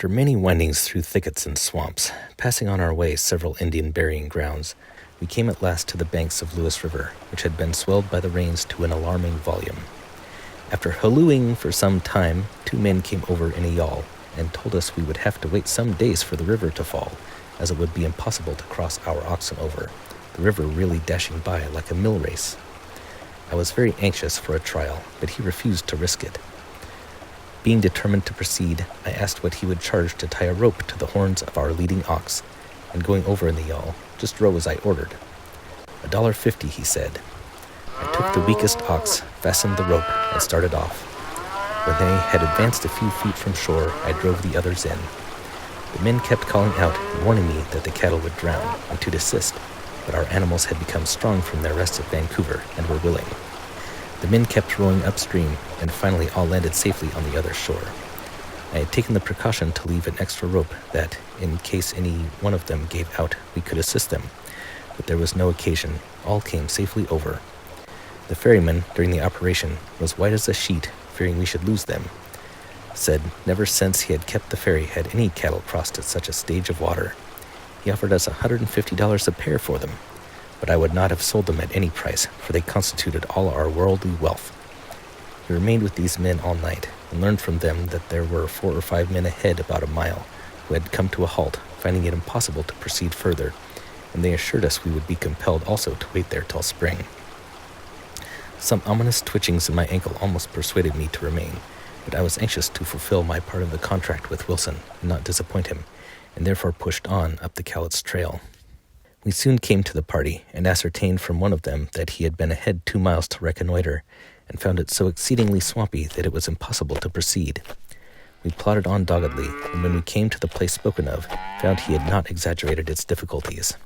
After many windings through thickets and swamps, passing on our way several Indian burying grounds, we came at last to the banks of Lewis River, which had been swelled by the rains to an alarming volume. After hallooing for some time, 2 men came over in a yawl and told us we would have to wait some days for the river to fall, as it would be impossible to cross our oxen over, the river really dashing by like a mill race. I was very anxious for a trial, but he refused to risk it. Being determined to proceed, I asked what he would charge to tie a rope to the horns of our leading ox, and going over in the yawl, just row as I ordered. $1.50, he said. I took the weakest ox, fastened the rope, and started off. When they had advanced a few feet from shore, I drove the others in. The men kept calling out and warning me that the cattle would drown, and to desist, but our animals had become strong from their rest at Vancouver and were willing. The men kept rowing upstream, and finally all landed safely on the other shore. I had taken the precaution to leave an extra rope that, in case any one of them gave out, we could assist them, but there was no occasion. All came safely over. The ferryman, during the operation, was white as a sheet, fearing we should lose them. Said never since he had kept the ferry had any cattle crossed at such a stage of water. He offered us $150 a pair for them, but I would not have sold them at any price, for they constituted all our worldly wealth. We remained with these men all night, and learned from them that there were 4 or 5 men ahead about a mile, who had come to a halt, finding it impossible to proceed further, and they assured us we would be compelled also to wait there till spring. Some ominous twitchings in my ankle almost persuaded me to remain, but I was anxious to fulfill my part of the contract with Wilson and not disappoint him, and therefore pushed on up the Cowlitz trail. We soon came to the party, and ascertained from one of them that he had been ahead 2 miles to reconnoiter, and found it so exceedingly swampy that it was impossible to proceed. We plodded on doggedly, and when we came to the place spoken of, found he had not exaggerated its difficulties.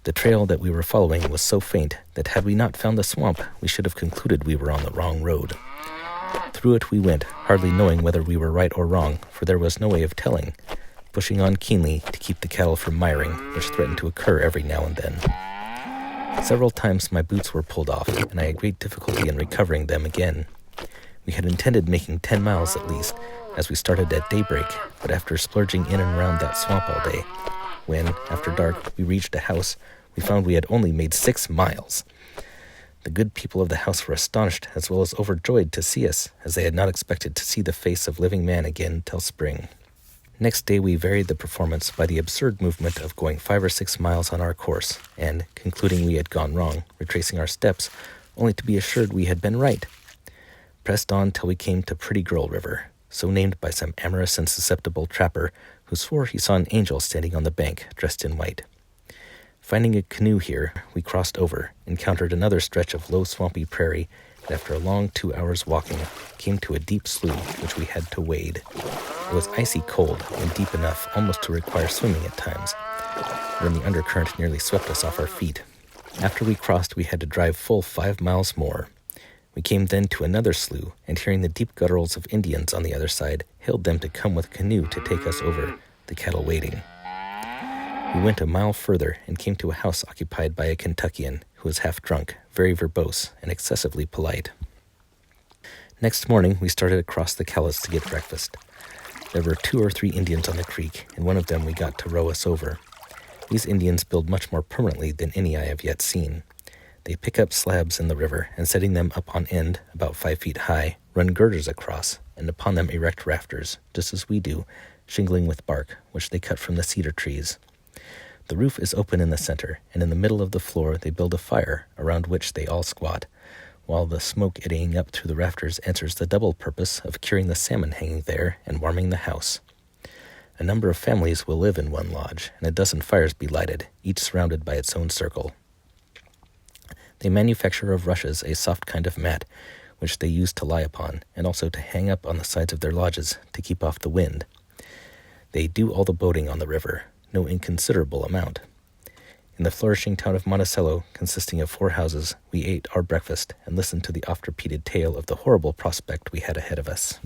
The trail that we were following was so faint that had we not found the swamp, we should have concluded we were on the wrong road. Through it we went, hardly knowing whether we were right or wrong, for there was no way of telling, pushing on keenly to keep the cattle from miring, which threatened to occur every now and then. Several times my boots were pulled off, and I had great difficulty in recovering them again. We had intended making 10 miles at least, as we started at daybreak, but after splurging in and around that swamp all day, when, after dark, we reached a house, we found we had only made 6 miles. The good people of the house were astonished as well as overjoyed to see us, as they had not expected to see the face of living man again till spring. Next day we varied the performance by the absurd movement of going 5 or 6 miles on our course, and, concluding we had gone wrong, retracing our steps, only to be assured we had been right. Pressed on till we came to Pretty Girl River, so named by some amorous and susceptible trapper, who swore he saw an angel standing on the bank, dressed in white. Finding a canoe here, we crossed over, encountered another stretch of low swampy prairie, and after a long 2 hours' walking, came to a deep slough which we had to wade. It was icy cold and deep enough almost to require swimming at times, when the undercurrent nearly swept us off our feet. After we crossed, we had to drive full 5 miles more. We came then to another slough, and hearing the deep gutturals of Indians on the other side, hailed them to come with a canoe to take us over, the cattle waiting. We went a mile further and came to a house occupied by a Kentuckian who was half drunk, very verbose, and excessively polite. Next morning, we started across the Cowlitz to get breakfast. There were 2 or 3 Indians on the creek, and one of them we got to row us over. These Indians build much more permanently than any I have yet seen. They pick up slabs in the river, and setting them up on end, about 5 feet high, run girders across, and upon them erect rafters, just as we do, shingling with bark, which they cut from the cedar trees. The roof is open in the center, and in the middle of the floor they build a fire, around which they all squat, while the smoke eddying up through the rafters answers the double purpose of curing the salmon hanging there and warming the house. A number of families will live in one lodge, and a dozen fires be lighted, each surrounded by its own circle. They manufacture of rushes a soft kind of mat, which they use to lie upon, and also to hang up on the sides of their lodges to keep off the wind. They do all the boating on the river, no inconsiderable amount. In the flourishing town of Monticello, consisting of 4 houses, we ate our breakfast and listened to the oft-repeated tale of the horrible prospect we had ahead of us.